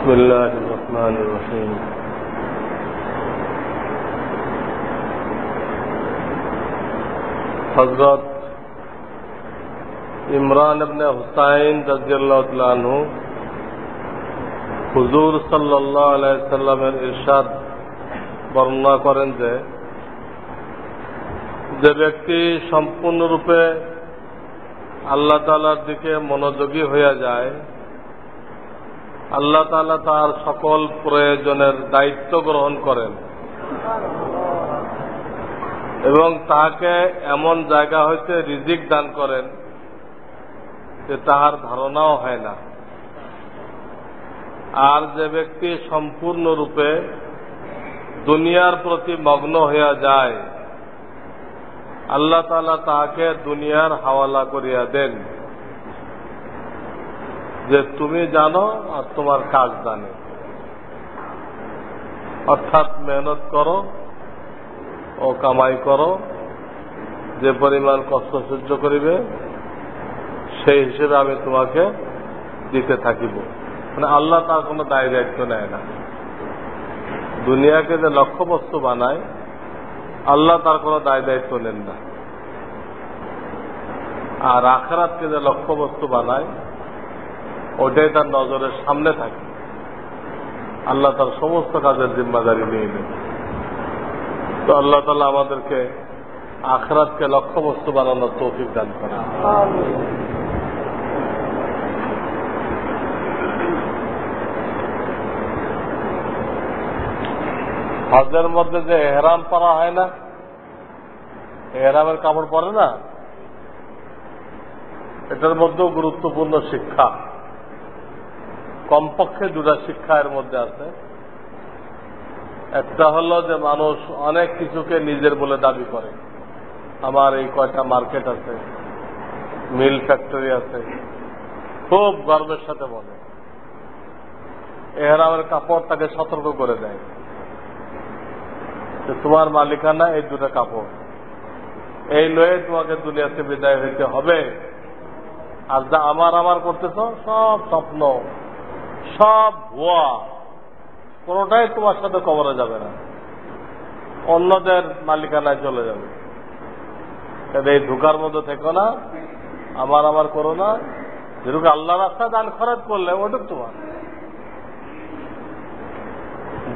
بسم الله الرحمن الرحيم हजरत इमरान इब्ने हुसैन रज़ियल्लाहु ताआला अन्हु হুজুর সাল্লাল্লাহু আলাইহি সাল্লামের ইরশাদ বর্ণনা করেন যে ব্যক্তি সম্পূর্ণরূপে আল্লাহ তাআলার দিকে মনোযোগী হয়ে যায়, আল্লাহ তাআলা তার সকল প্রয়োজনের দায়িত্ব গ্রহণ করেন এবং তাহাকে এমন জায়গা হইতে রিজিক দান করেন যে তাহার ধারণাও হয় না। আর যে ব্যক্তি সম্পূর্ণরূপে দুনিয়ার প্রতি মগ্ন হইয়া যায়, আল্লাহ তাআলা তাহাকে দুনিয়ার হাওয়ালা করিয়া দেন যে তুমি জানো আর তোমার কাজ জানে। অর্থাৎ মেহনত করো ও কামাই করো, যে পরিমাণ কষ্ট সহ্য করিবে সেই হিসেবে আমি তোমাকে দিতে থাকিব। মানে আল্লাহ তার কোনো দায় দায়িত্ব নেয় না। দুনিয়াকে যে লক্ষ্যবস্তু বানায়, আল্লাহ তার কোনো দায় দায়িত্ব নেন না। আর আখিরাতকে যে লক্ষ্যবস্তু বানায়, ওটাই তার নজরের সামনে থাকে। আল্লাহ তার সমস্ত কাজের জিম্মাদারি নিয়ে নেন। তো আল্লাহ তাআলা আমাদেরকে আখিরাতকে লক্ষ্যবস্তু বানানোর তৌফিক দান করেন। হজের মধ্যে যে এহরাম পরা হয় না, এহরামের কাপড় পরে না, এটার মধ্যেও গুরুত্বপূর্ণ শিক্ষা। কমপক্ষে দুটা শিক্ষা এর মধ্যে আছে। একটা হলো যে মানুষ অনেক কিছুকে নিজের বলে দাবি করে। আমার এই কয়টা মার্কেট আছে, মিল ফ্যাক্টরি আছে, খুব গর্বের সাথে বলে। এহরামের কাপড় তাকে সতর্ক করে দেয় যে তোমার মালিকানা এই দুটা কাপড়, এই লয়ে তোমাকে দুনিয়াতে বিদায় হইতে হবে। আর যা আমার করতেছ সব স্বপ্ন, সব ভুয়া, কোনটাই তোমার সাথে কবরে যাবে না, অন্যদের মালিকানায় চলে যাবে। এই ধোকার মধ্যে থেকো না, আমার করো না। যেটুকু আল্লাহ রাস্তায় দান খরচ করলে ওটুক তোমার।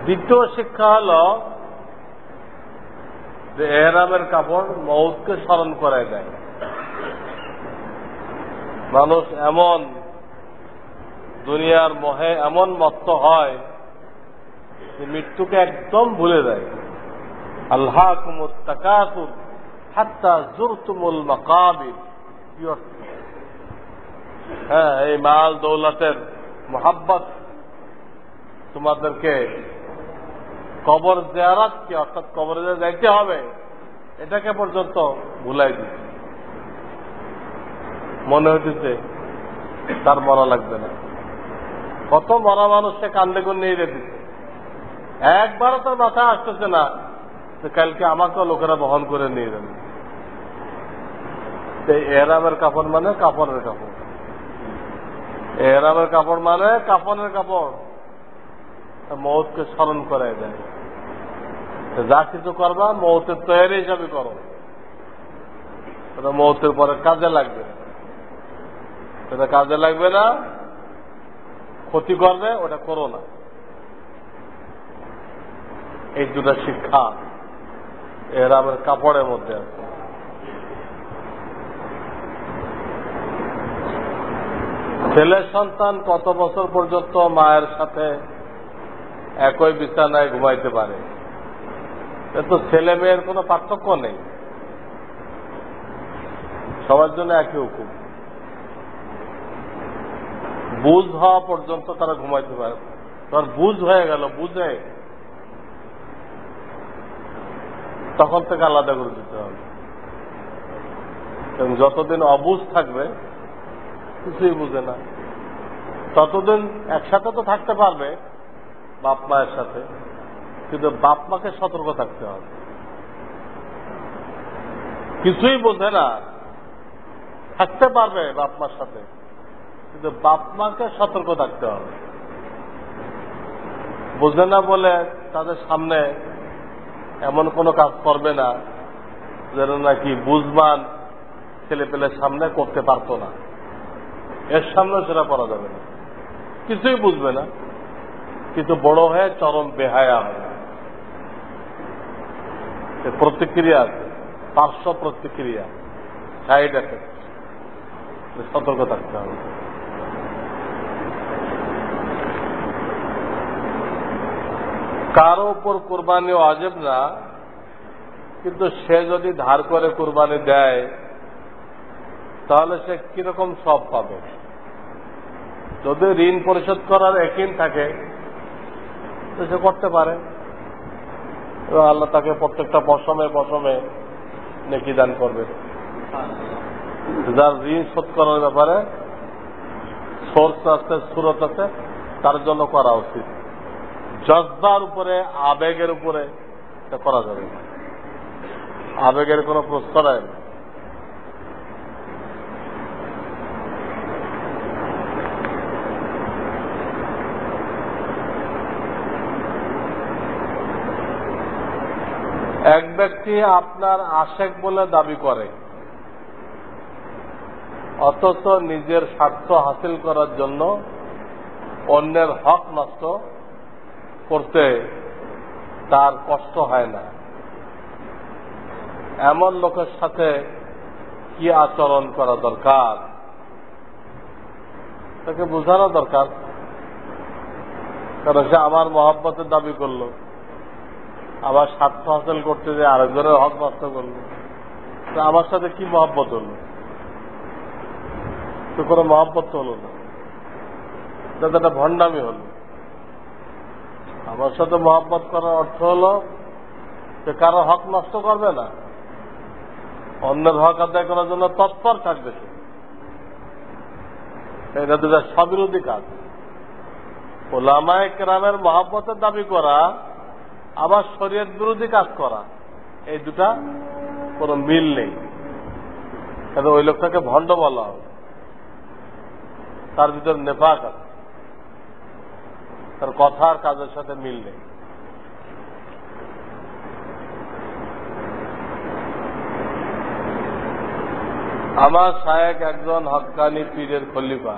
দ্বিতীয় শিক্ষা হল যে এহরামের কাপড় মউতকে স্মরণ করায় দেয়। মানুষ এমন দুনিয়ার মোহে এমন মত্ত হয় যে মৃত্যুকে একদম ভুলে যায়। আল্লাহকুমুত তাকাসুর হাত্তা যুরতুমুল মাকাবির। হ্যাঁ, এই মাল দৌলতের মোহাব্বত তোমাদেরকে কবর জিয়ারতকে, অর্থাৎ কবরে যাইতে হবে, এটাকে পর্যন্ত ভুলাই দিচ্ছে। মনে হইতেছে তার মরা লাগবে না। কত মরা মানুষকে কান্দে করে নিয়ে দিচ্ছে, একবারও তার মাথায় আসতেছে না যে কালকে আমাকেও লোকেরা বহন করে নিয়ে যাবে। এহরামের কাপড় মানে কাপড়ের কাপড়, এহরামের কাপড় মানে কাপড়ের কাপড়। মৌতকে স্মরণ করাই দেয়। যা কিছু করবা মৌতের তৈরি হিসাবে করো, মৌতের পরে কাজে লাগবে। এটা কাজে লাগবে না, ক্ষতি করবে, ওটা করো না। এই দুটা শিক্ষা এহরামের কাপড়ের মধ্যে আছে। ছেলে সন্তান কত বছর পর্যন্ত মায়ের সাথে একই বিছানায় ঘুমাইতে পারে? তো ছেলে মেয়ের কোনো পার্থক্য নেই, সবার জন্য একই হুকুম। বুঝ হওয়া পর্যন্ত তারা ঘুমাইতে পারে। তোমার বুঝ হয়ে গেল, বুঝে তখন থেকে আলাদা করে দিতে হবে। এবং যতদিন অবুঝ থাকবে, কিছুই বুঝে না, ততদিন একসাথে তো থাকতে পারবে বাপ মায়ের সাথে, কিন্তু বাপ মাকে সতর্ক থাকতে হবে। কিছুই বোঝে না, থাকতে পারবে বাপ মার সাথে, কিন্তু বাপ মাকে সতর্ক থাকতে হবে। বোঝে না বলে তাদের সামনে এমন কোনো কাজ করবে না যেন নাকি বুঝবান ছেলে পেলের সামনে করতে পারতো না, এর সামনে সেটা করা যাবে না, কিছুই বুঝবে না, কিন্তু বড় হয়ে চরম বেহায়া হয়। প্রতিক্রিয়া আছে, পার্শ্ব প্রতিক্রিয়া, সাইড এফেক্ট, সতর্ক থাকতে হবে। কারো উপর কোরবানি ওয়াজিব না, কিন্তু সে যদি ধার করে কোরবানি দেয় তাহলে সে কিরকম সব পাবে? যদি ঋণ পরিশোধ করার একদিন থাকে তো সে করতে পারে, আল্লাহ তাকে প্রত্যেকটা পশমে নেকি দান করবে। যার ঋণ শোধ করার ব্যাপারে সোর্স আছে, সুরত আছে, তার জন্য করা উচিত। জজ্বার উপরে, আবেগের উপরে এটা করা যাবে না, আবেগের কোনো প্রশ্রয় নেই। এক ব্যক্তি আপনার আশেক বলে দাবি করে, অথচ নিজের স্বার্থ হাসিল করার জন্য অন্যের হক নষ্ট করতে তার কষ্ট হয় না, এমন লোকের সাথে কি আচরণ করা দরকার? তাকে বোঝানো দরকার, কারণ সে আমার মহব্বতের দাবি করলো, আবার স্বার্থ হাসিল করতে যে আরেকজনের হক নষ্ট করলো, তো আমার সাথে কি মহব্বত হলো? তো কোনো মহব্বত হলো না, যাতে একটা ভণ্ডামি হলো। আমার সাথে মহব্বত করার অর্থ হলো যে কারো হক নষ্ট করবে না, অন্যের হক আদায় করার জন্য তৎপর থাকবে সে। এটা দুটা স্ববিরোধী কাজ। ওলামায়ে কেরামের মহব্বতের দাবি করা আবার শরীয়ত বিরোধী কাজ করা, এই দুটা কোনো মিল নেই। তাহলে ওই লোকটাকে ভণ্ড বলা হবে, তার ভিতর নেফাক আছে, তার কথা আর কাজের সাথে মিল নেই। আমার শায়েখ একজন হক্কানি পীরের খলিফা,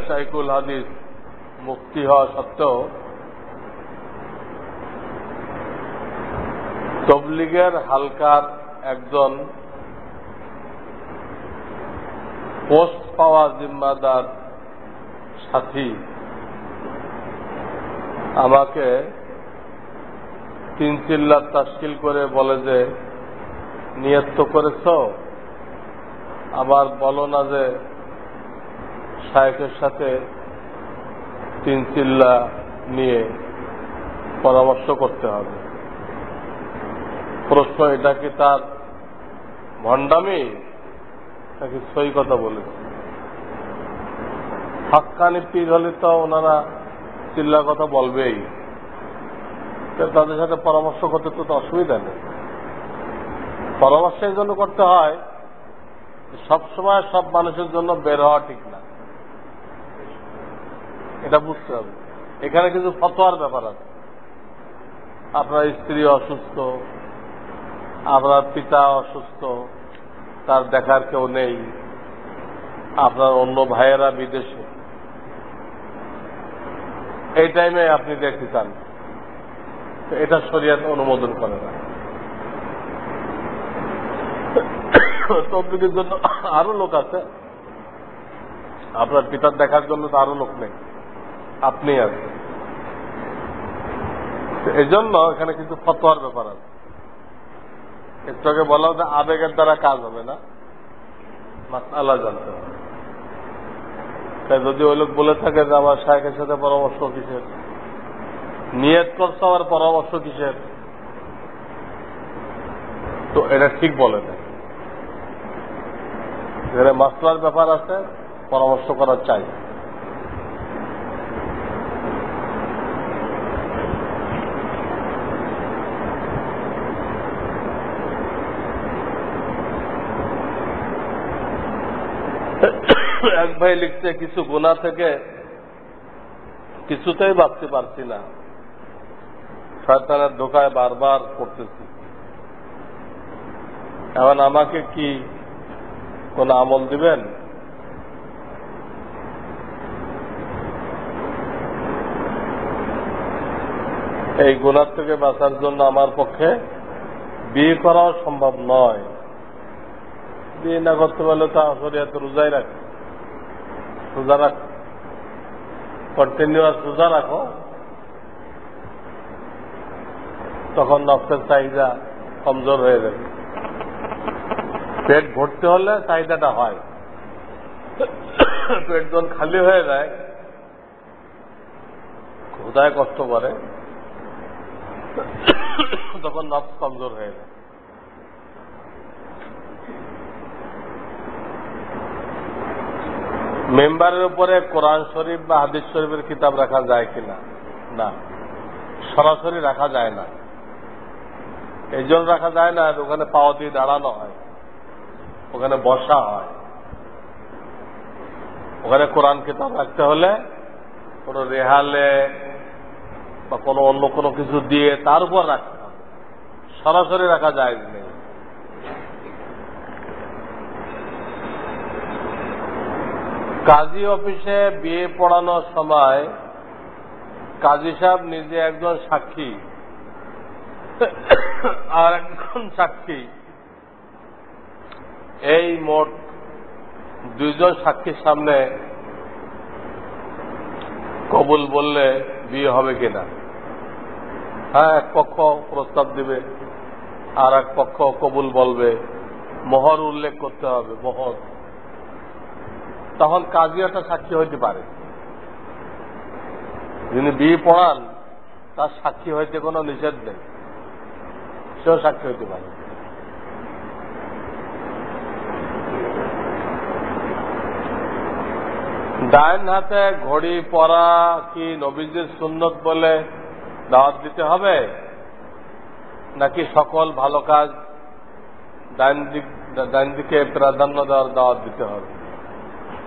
শাইখুল হাদিস, মুফতি হওয়া সত্ত্বেও তবলিগের হালকার একজন পোস্ট পাওয়া জিম্মাদার সাথী আমাকে 3 চিল্লার তাশকিল করে বলে যে, নিয়ত তো করেছ, আবার বলো না যে শায়েখের সাথে 3 চিল্লা নিয়ে পরামর্শ করতে হবে। প্রশ্ন, এটা কি তার ভণ্ডামি নাকি সই কথা বলেছে? হাক্কানি পীর হলে তো ওনারা চিল্লা কথা বলবেই, তাদের সাথে পরামর্শ করতে তো অসুবিধা নেই। পরামর্শ এই জন্য করতে হয়, সবসময় সব মানুষের জন্য বের হওয়া ঠিক না, এটা বুঝতে হবে। এখানে কিন্তু ফতোয়ার ব্যাপার আছে। আপনার স্ত্রী অসুস্থ, আপনার পিতা অসুস্থ, তার দেখার কেউ নেই, আপনার অন্য ভাইয়েরা বিদেশে, এই টাইমে আপনি দেখতে চান, এটা শরীয়ত অনুমোদন করে না। তবলিগের জন্য আরো লোক আছে, আপনার পিতার দেখার জন্য তো আরো লোক নেই, আপনি আছেন। এই জন্য এখানে কিন্তু ফতোয়ার ব্যাপার আছে। একটু আগে বলা যে আবেগের দ্বারা কাজ হবে না, মাসআলা জানতে হবে। তাই যদি ওই লোক বলে থাকে যে আমার শায়েখের সাথে পরামর্শ কিসের, নিয়ত করছে আমার পরামর্শ কিসের, তো এটা ঠিক বলে না। এখানে মাসলার ব্যাপার আছে, পরামর্শ করা চাই। এক ভাই লিখছে, কিছু গুনাহ থেকে কিছুতেই বাঁচতে পারছি না, শয়তানের ধোঁকায় বারবার পড়তেছি। এখন আমাকে কি কোন আমল দিবেন? এই গুনাহ থেকে বাঁচার জন্য আমার পক্ষে বিয়ে করাও সম্ভব নয়। বিয়ে না করতে পারলে তো শরীয়তে রোজাই রাখে, রোজা রাখ, কন্টিনিউয়াস রোজা রাখো, তখন নফসের চাহিদা কমজোর হয়ে যাবে। পেট ভর্তি হলে চাহিদাটা হয়, পেট যখন খালি হয়ে যায় ক্ষুধায় কষ্ট করে, তখন নফস কমজোর হয়ে যায়। মেম্বারের উপরে কোরআন শরীফ বা হাদিস শরীফের কিতাব রাখা যায় কিনা? না, সরাসরি রাখা যায় না। এই জন্য রাখা যায় না, ওখানে পাও দিয়ে দাঁড়ানো হয়, ওখানে বসা হয়। ওখানে কোরআন কিতাব রাখতে হলে কোনো রেহালে বা কোনো অন্য কোনো কিছু দিয়ে তার উপর রাখতে হবে, সরাসরি রাখা যায় নেই। কাজী অফিসে বিয়ে পড়ানোর সময় কাজী সাহেব নিজে একজন সাক্ষী আর একজন সাক্ষী, এই মোট দুইজন সাক্ষীর সামনে কবুল বললে বিয়ে হবে কিনা? হ্যাঁ, এক পক্ষ প্রস্তাব দিবে আর এক পক্ষ কবুল বলবে, মোহর উল্লেখ করতে হবে, মোহর। তখন কাজী একটা সাক্ষী হইতে পারে, যিনি বিয়ে পড়ান তার সাক্ষী হইতে কোনো নিষেধ নেই, সেও সাক্ষী হইতে পারে। ডাইন হাতে ঘড়ি পরা কি নবীজির সুন্নত বলে দাওয়াত দিতে হবে, নাকি সকল ভালো কাজ ডাইন দিকে প্রাধান্য দেওয়ার দাওয়াত দিতে হবে?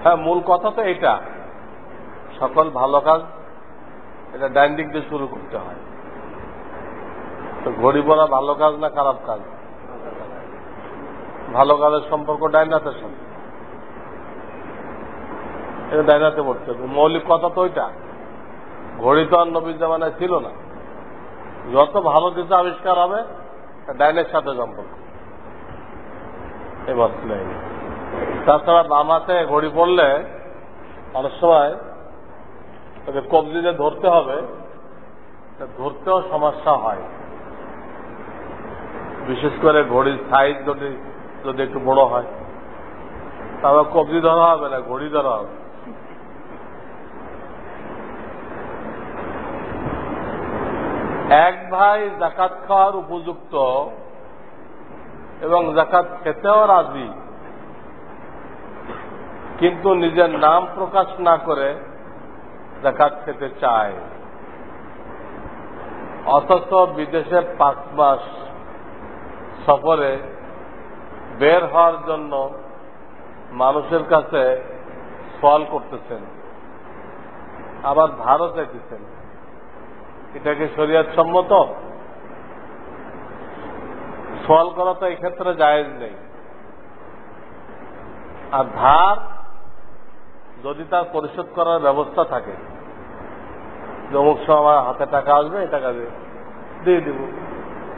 হ্যাঁ, মূল কথা তো এটা, সকল ভালো কাজ এটা ডাইন দিক দিয়ে শুরু করতে হয়। তো ঘড়ি পরা ভালো কাজ না খারাপ কাজ? ভালো কাজের সম্পর্ক ডাইন হাতের সাথে, এটা ডাইন হাতে পড়তে হবে। মৌলিক কথা তো ওইটা। ঘড়ি তো আর নবীর জামানায় ছিল না। যত ভালো কিছু আবিষ্কার হবে ডাইনের সাথে সম্পর্ক, এই মসলা। তাছাড়া বাম হাতে ঘড়ি পড়লে অনেক সময় তাকে কবজি যে ধরতে হবে, ধরতেও সমস্যা হয়, বিশেষ করে ঘড়ির সাইজ যদি একটু বড় হয়, তাহলে কবজি ধরা হবে না, ঘড়ি ধরা হবে। এক ভাই জাকাত খাওয়ার উপযুক্ত এবং জাকাত খেতেও রাজি, কিন্তু নিজের নাম প্রকাশ না করে জাকাত খেতে চায়, অথচ বিদেশে 5 মাস সফরে বের হওয়ার জন্য মানুষের কাছে সওয়াল করতেছেন, আবার ধারও চাইতেছেন। এটাকে শরীয়ত সম্মত? সওয়াল করা তো এই ক্ষেত্রে জায়েজ নেই। আর ধার যদি তার পরিশোধ করার ব্যবস্থা থাকে, অমুক সময় আমার হাতে টাকা আসবে, এই টাকা দিয়ে দিব,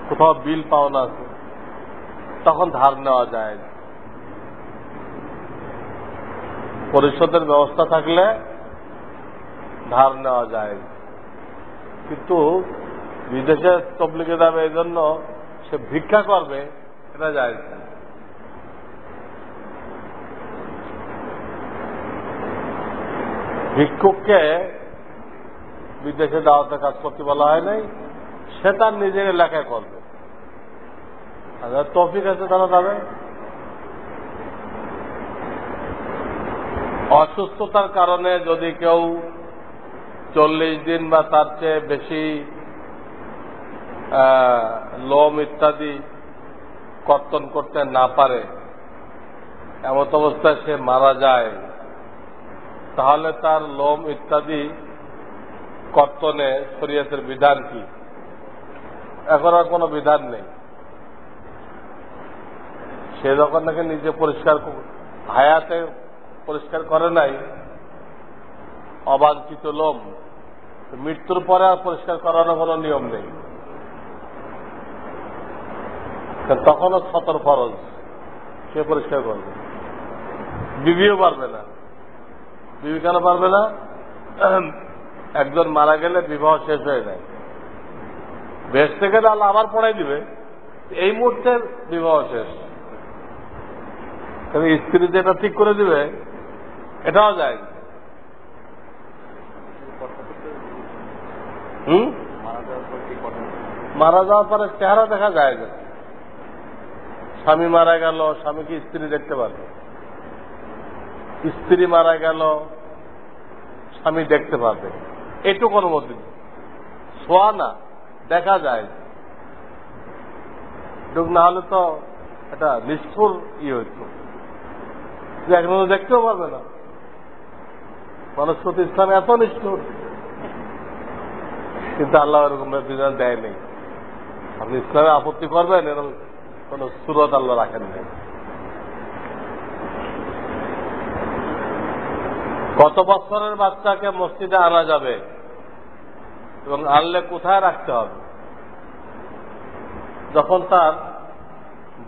কোথাও বিল পাওনা আছে, তখন ধার নেওয়া যায়। পরিশোধের ব্যবস্থা থাকলে ধার নেওয়া যায়। কিন্তু বিদেশে তবলিগে যাবে এই জন্য সে ভিক্ষা করবে, এটা যায় না। ভিক্ষুককে বিদেশে দাওয়াতে কাজ করতে বলা হয় নাই, সে তার নিজের এলাকায় করবে। তৌফিক আছে তারা যাবে। অসুস্থতার কারণে যদি কেউ 40 দিন বা তার চেয়ে বেশি লোম ইত্যাদি কর্তন করতে না পারে, এমত অবস্থায় সে মারা যায়, তাহলে তার লোম ইত্যাদি কর্তনে শরীয়তের বিধান কি? এখন আর কোনো বিধান নেই। সে যখন নাকি নিজে পরিষ্কার হায়াতে পরিষ্কার করে নাই অবাঞ্ছিত লোম, মৃত্যুর পরে আর পরিষ্কার করানোর কোনো নিয়ম নেই। তখনও সতর ফরজ, সে পরিষ্কার করবে। বিবিও পারবে না। বিবি কেন পারবে না? একজন মারা গেলে বিবাহ শেষ হয়ে যায়, বেহেশতে গেলে আল্লাহ আবার পড়াই দিবে, এই মুহূর্তে বিবাহ শেষ। স্ত্রী যেটা ঠিক করে দিবে এটাও যায়। মারা যাওয়ার পরে চেহারা দেখা যায় না। স্বামী মারা গেল, স্বামীকে স্ত্রী দেখতে পারবে। স্ত্রী মারা গেল, স্বামী দেখতে পারবে। এটুকুর মধ্যে ছোঁয়া না, দেখা যায়। ডুব না হলে তো এটা নিষ্ঠুর হইত, যে এখন দেখতেও পারবে না। মানুষ প্রতি ইসলাম এত নিষ্ঠুর, কিন্তু আল্লাহ এরকম বিধান দেয় নেই। আপনি ইসলামে আপত্তি করবেন এরকম কোন সুরত আল্লাহ রাখেন নাই। কত বছরের বাচ্চাকে মসজিদে আনা যাবে এবং আনলে কোথায় রাখতে হবে? যখন তার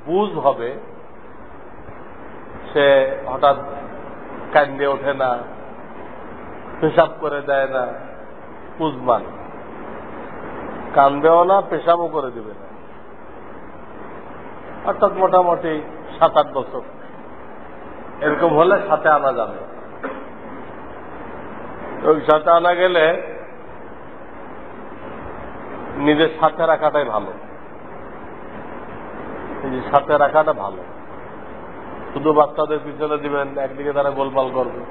বুঝ হবে, সে হঠাৎ কান্দে ওঠে না, পেশাব করে দেয় না, বুঝমান কান্দেও না, পেশাবও করে দিবে না, অর্থাৎ মোটামুটি 7-8 বছর এরকম হলে সাথে আনা যাবে। ওই সাথে আনা গেলে নিজের সাথে রাখাটাই ভালো, নিজের সাথে রাখাটা ভালো। শুধু বাচ্চাদের পিছনে দিবেন, একদিকে তারা গোলমাল করবে,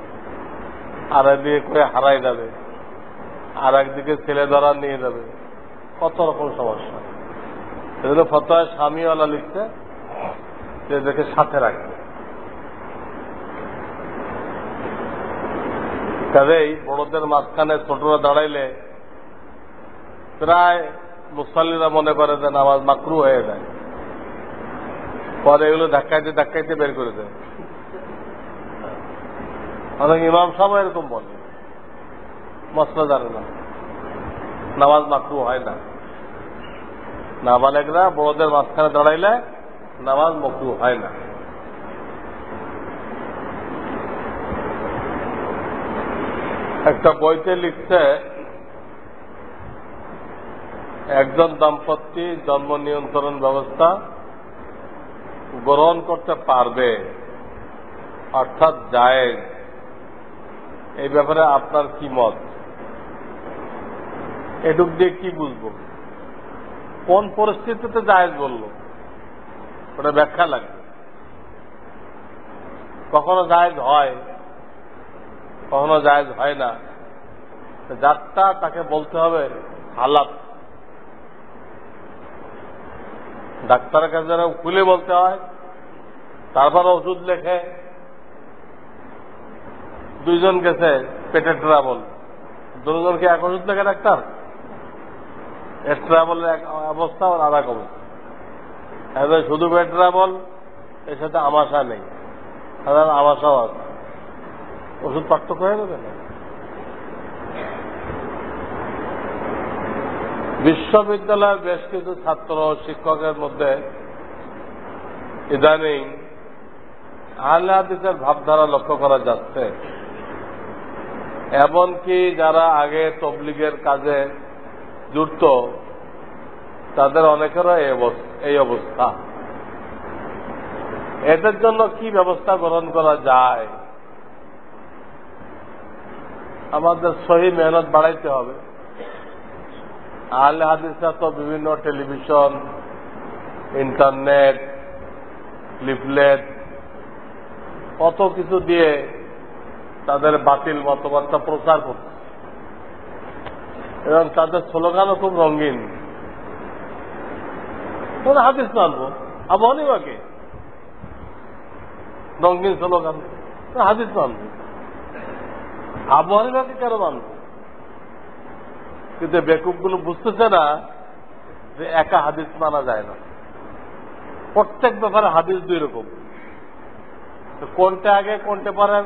আর একদিকে করে হারাই যাবে, আর একদিকে ছেলে ধরা নিয়ে যাবে, কত রকম সমস্যা। সেজন্য ফতোয়ায় স্বামীওয়ালা লিখছে যে দেখে সাথে রাখবে। কাজেই বড়দের মাঝখানে ছোটরা দাঁড়াইলে প্রায় মুসল্লিরা মনে করে যে নামাজ মাকরু হয়ে যায়, পরে এগুলো ধাক্কাইতে ধাক্কাইতে বের করে দেয়। অনেক ইমাম সাহেব এরকম বলে, মশলা জানে না, নামাজ মাকরু হয় না। নাবালেগরা বড়দের মাঝখানে দাঁড়াইলে নামাজ মাকরু হয় না। একটা বইতে লিখছে, একজন দম্পতি জন্ম নিয়ন্ত্রণ ব্যবস্থা গ্রহণ করতে পারবে, অর্থাৎ জায়েজ, এই ব্যাপারে আপনার কি মত? এটুক দিয়ে কি বুঝবো? কোন পরিস্থিতিতে জায়েজ বললো ওটা ব্যাখ্যা লাগবে। কখনো জায়েজ হয়, কখনো জায়েজ হয় না। যারটা তাকে বলতে হবে হালাত। ডাক্তারের কাছে যেন খুলে বলতে হয়, তারপর ওষুধ লেখে। দুইজন গেছে পেটের ট্রাবল, দুজনকে এক ওষুধ লেখে ডাক্তার? এর ট্রাবলের এক অবস্থা ওর আলাদা অবস্থা। এখন শুধু পেট ট্রাবল, এর সাথে আমাশা নেই, সাধারণ আমাশাও আছে, ওষুধ পার্থক্য হয়ে যাবে না? বিশ্ববিদ্যালয়ের বেশ কিছু ছাত্র শিক্ষকের মধ্যে ইদানিং আহলে হাদিসের ভাবধারা লক্ষ্য করা যাচ্ছে। এমনকি যারা আগে তবলিগের কাজে যুক্ত, তাদের অনেকেরও এই অবস্থা। এদের জন্য কি ব্যবস্থা গ্রহণ করা যায়? আমাদের সহি মেহনত বাড়াইতে হবে। আহলে হাদিসরা তো বিভিন্ন টেলিভিশন, ইন্টারনেট, লিফলেট, কত কিছু দিয়ে তাদের বাতিল মতবাদটা প্রচার করছে, এবং তাদের স্লোগানও খুব রঙিন। হাদিস মানবো, আবু হানিফাকে রঙিন স্লোগান, হাদিস মানবো। আবু হানিফাকে কেন মানবো? কিন্তু বেকুবগুলো বুঝতেছে না যে একা হাদিস মানা যায় না। প্রত্যেক ব্যাপারে হাদিস দুই রকম। কোনটা আগে কোনটা পরে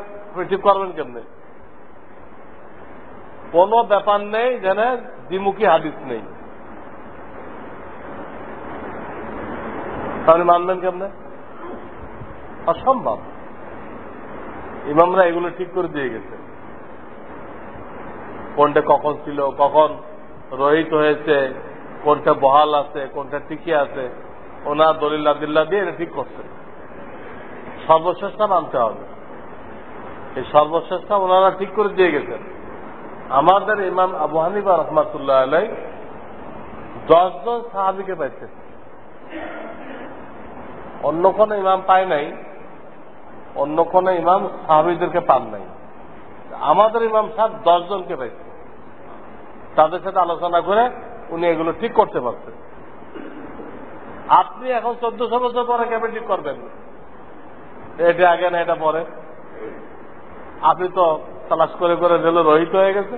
ঠিক করবেন কেমনে? কোন ব্যাপার নেই যেন দ্বিমুখী হাদিস নেই, তাহলে মানবেন কেমনে? অসম্ভব। ইমামরা এগুলো ঠিক করে দিয়ে গেছে, কোনটা কখন ছিল, কখন রহিত হয়েছে, কোনটা বহাল আছে, কোনটা টিকে আছে, ওনার দলিল আদিল্লা দিয়ে এটা ঠিক করছে। সর্বশেষটা মানতে হবে। এই সর্বশেষটা ওনারা ঠিক করে দিয়ে গেছেন। আমাদের ইমাম আবু হানিফা রহমাতুল্লাহ আলাই 10 জন সাহাবীকে পাইছেন, অন্য কোন ইমাম পায় নাই, অন্য কোন ইমাম সাহাবীদেরকে পান নাই। আমাদের ইমাম সাহেব 10 জনকে পাইছে, তাদের সাথে আলোচনা করে উনি এগুলো ঠিক করতে পারছেন। আপনি এখন 1400 বছর পরে কেমন ঠিক করবেন? এটা আগে না এটা পরে? আপনি তো তালাশ করে করে যেগুলো রহিত হয়ে গেছে,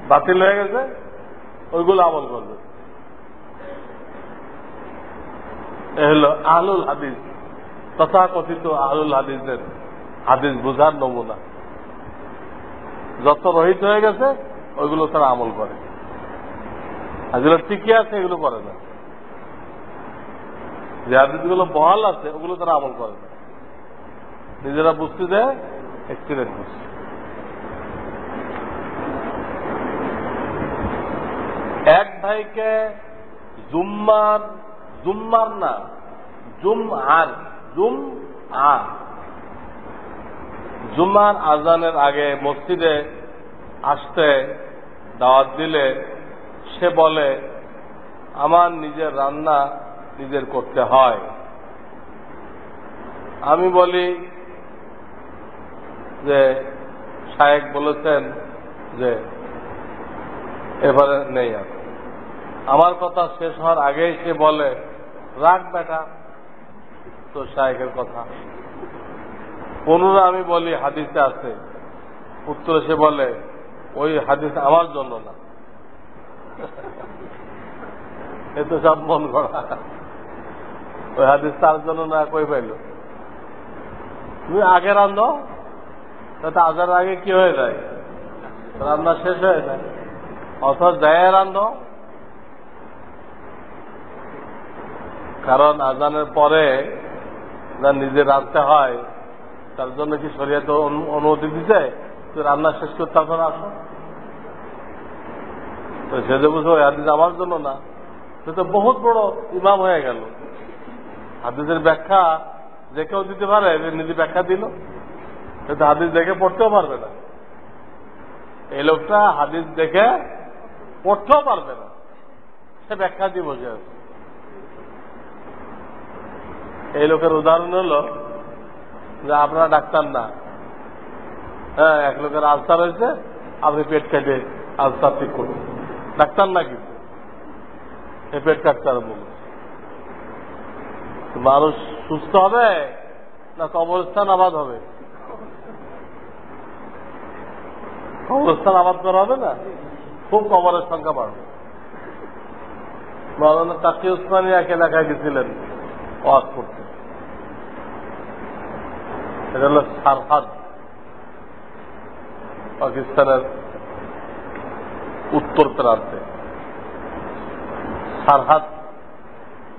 বাতিল হয়ে গেছে, ওইগুলো আমল করবে। এ হলো আহলুল হাদিস, তথাকথিত আহলুল হাদিসের হাদিস বুঝার নমুনা। যত রহিত হয়ে গেছে ওইগুলো তারা আমল করে, আর যেগুলো টিকে আছে এগুলো করে না। যে হাদিসগুলো বহাল আছে ওগুলো তারা আমল করে না, নিজেরা বুঝতে দেয়, এক্সিডেন্ট বুঝছে। এক ভাইকে জুম্মার জুম্মার আজানের আগে মসজিদে আসতে দাওয়াত দিলে সে বলে আমার নিজের রান্না নিজের করতে হয়। আমি বলি যে শায়েখ বলেছেন যে এবারে নেই। আর আমার কথা শেষ হওয়ার আগেই সে বলে রাখ বেটা তো শায়েখের কথা। পুনরায় আমি বলি হাদিসে আছে, উত্তরে সে বলে ওই হাদিস আমার জন্য না। এ তো সব মন করা, ওই হাদিস তার জন্য না, কই পাইল? তুমি আগে রান্ধো, তাতে আজার আগে কি হয়ে যায়, রান্না শেষ হয়ে যায়। অথচ দেয় রান্ধো, কারণ আজানের পরে যা নিজে রাঁধতে হয় তার জন্য কি শরীয়তে অনুমতি দিতে তুই রান্না শেষ করতে তারপর আসো? তো সে যে বুঝো হাদিস আমার জন্য না, সে তো বহুত বড় ইমাম হয়ে গেল। হাদিসের ব্যাখ্যা যে কেউ দিতে পারে, নিজে ব্যাখ্যা দিল, সে তো হাদিস দেখে পড়তেও পারবে না। এই লোকটা হাদিস দেখে পড়তেও পারবে না, সে ব্যাখ্যা দিয়ে বসে আছে। এই লোকের উদাহরণ হলো যে আপনারা ডাক্তার না, হ্যাঁ, এক লোকের আলসার হয়েছে, আপনি পেট কেটে আলসার ঠিক করুন, ডাক্তার না কিন্তু এই পেট ডাক্তার বলুন। মানুষ সুস্থ হবে না কবরস্থান আবাদ হবে? কবরস্থান আবাদ করা হবে না, খুব কবরের সংখ্যা বাড়বে। মাওলানা তাকি উসমানী এক এলাকায় গেছিলেন ওয়াজ করতে, এটা হল সারহাদ, পাকিস্তানের উত্তর প্রান্তে সারহাদ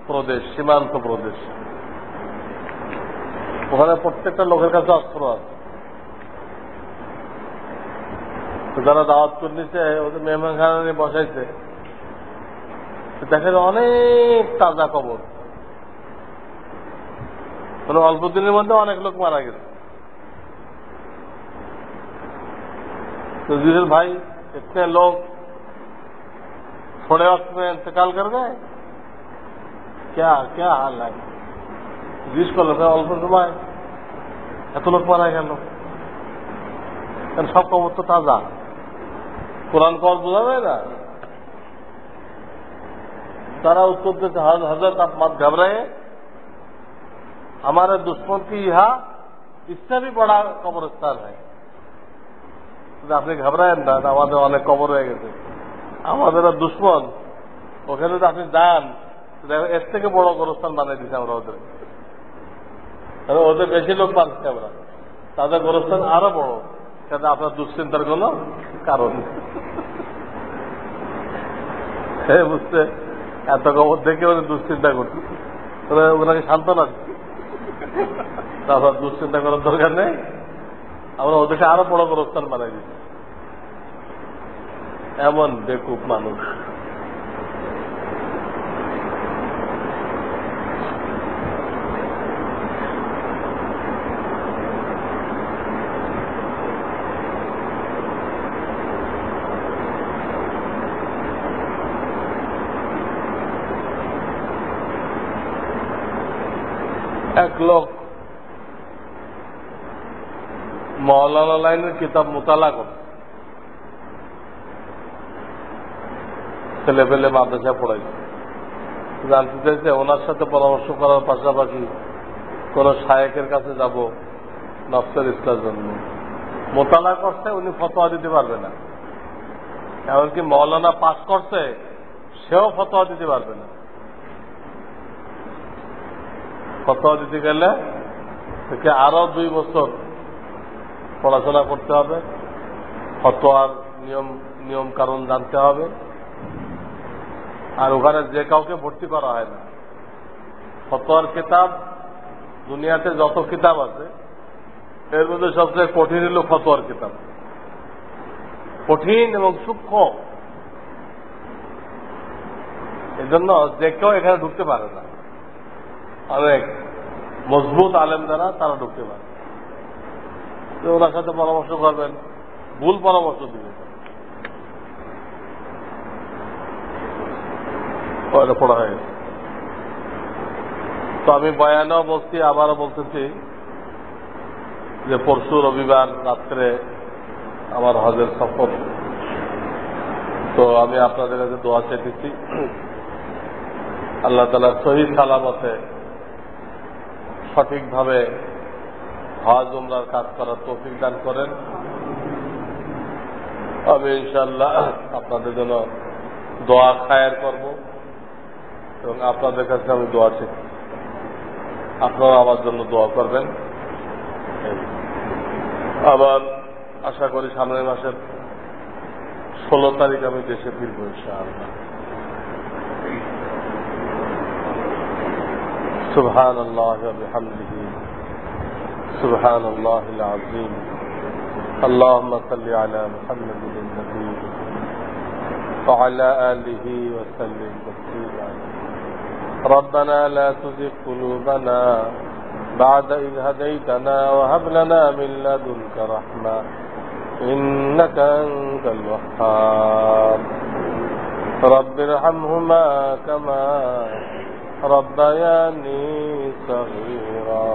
প্রদেশ, সীমান্ত প্রদেশ। ওখানে প্রত্যেকটা লোকের কাছে অস্ত্র আছে। যারা দাওয়াত করে নিচ্ছে ওদের মেহমানখানা বসাইছে, দেখেন অনেক তাজা কবর, মানে অল্প দিনের মধ্যে অনেক লোক মারা গেছে। तो जिधर भाई इतने लोग थोड़े वक्त में इंतकाल कर गए, क्या क्या हाल है? जिसको लगा অল্প সময় এত লোক মারা গেল, সব কবর তো তাজা, কোরআন কবর বোঝা যায় না। तारा उत्तर देते हजरत आप मत घबराए, हमारे दुश्मन की यहाँ इससे भी बड़ा कब्रिस्तान है, আপনি ঘাবড়ায়েন না, আমাদের অনেক কবর হয়ে গেছে। আমাদের দুশ্মন, ওখানে যদি আপনি যান এর থেকে বড় গোরস্থান বানিয়ে দিচ্ছি আমরা ওদের, ওদের বেশি লোক পাচ্ছি আমরা, তাদের গোরস্থান আরো বড়, সেটা আপনার দুশ্চিন্তার কোন কারণ বুঝতে। এত খবর দেখে ওদের দুশ্চিন্তা করছে, ওনাকে সান্ত্বনা দিচ্ছে, তারপর দুশ্চিন্তা করার দরকার নেই, আমরা ওদেরকে আরো বড় গোরস্থান বানাই দিচ্ছি। এমন বেকুব মানুষ। এক লোক মওলানা লাইনের কিতাব মোতালা করে ছেলে পেলে মাদ্রাসা পড়াইছে, জানতে চাইছে ওনার সাথে পরামর্শ করার পাশাপাশি কোন শায়েকের কাছে যাব নফসের ইসলার জন্য। মোতালা করছে, উনি ফতোয়া দিতে পারবে না, এমনকি মওলানা পাস করছে সেও ফতোয়া দিতে পারবে না। ফতোয়া দিতে গেলে থেকে আরো 2 বছর পড়াশোনা করতে হবে, ফতোয়ার নিয়ম কারণ জানতে হবে, আর ওখানে যে কাউকে ভর্তি করা হয় না। ফতোয়ার কিতাব দুনিয়াতে যত কিতাব আছে এর মধ্যে সবচেয়ে কঠিন হল ফতোয়ার কিতাব, কঠিন এবং সূক্ষ্ম, এজন্য যে কেউ এখানে ঢুকতে পারে না। অনেক মজবুত আলেম যারা তারা ঢুকতে পারে, ওনার সাথে পরামর্শ করবেন, ভুল পরামর্শ দিবেন, পড়া হয়ে গেছে। তো আমি বয়ানেও বলছি, আবারও বলতেছি যে পরশু রবিবার রাত্রে আমার হজের সফর, তো আমি আপনাদের কাছে দোয়া চাইতেছি আল্লাহ তাআলা সহি সালামতে সঠিকভাবে হজ উমরার কাজ করার তৌফিক দান করেন। আমি ইনশাআল্লাহ আপনাদের জন্য দোয়া খায়ের করব এবং আপনাদের কাছে আমি দোয়া চাই, আপনারা আমার জন্য দোয়া করবেন। আবার আশা করি সামনের মাসের 16 তারিখ আমি দেশে ফিরব ইনশাআল্লাহ। সুবহানাল্লাহ ওয়া বিহামদিহি সুবহানাল্লাহিল আযীম। اللهم صل على محمد النبي وعلى آله وسلم تسليما. ربنا لا تزغ قلوبنا بعد إذ هديتنا وهب لنا من لدنك رحمة إنك أنت الوهاب. رب ارحمهما كما ربياني صغيرا.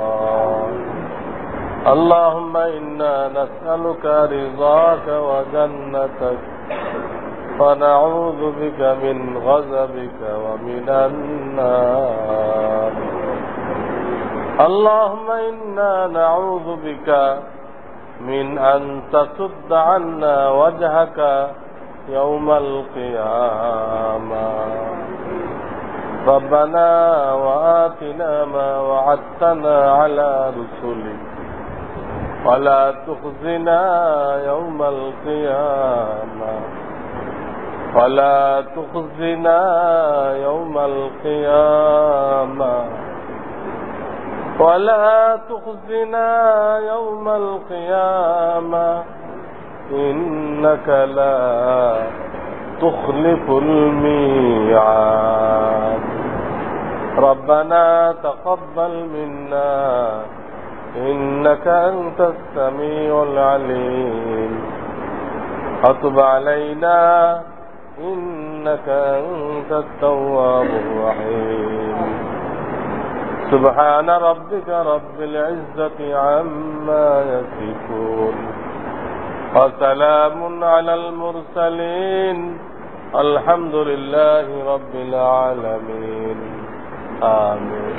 اللهم إنا نسألك رضاك وجنتك ونعوذ بك من غضبك ومن النار. اللهم إنا نعوذ بك من أن تسد عنا وجهك يوم القيامة. ربنا وآتنا ما وعدتنا على رسلك ولا تخزنا يوم القيامة ولا تخزنا يوم القيامة ولا تخزنا يوم القيامة إنك لا تخلف الميعاد. ربنا تقبل منا إنك أنت السميع العليم وتب علينا إنك أنت التواب الرحيم. سبحان ربك رب العزة عما يصفون وسلام على المرسلين الحمد لله رب العالمين. آمين.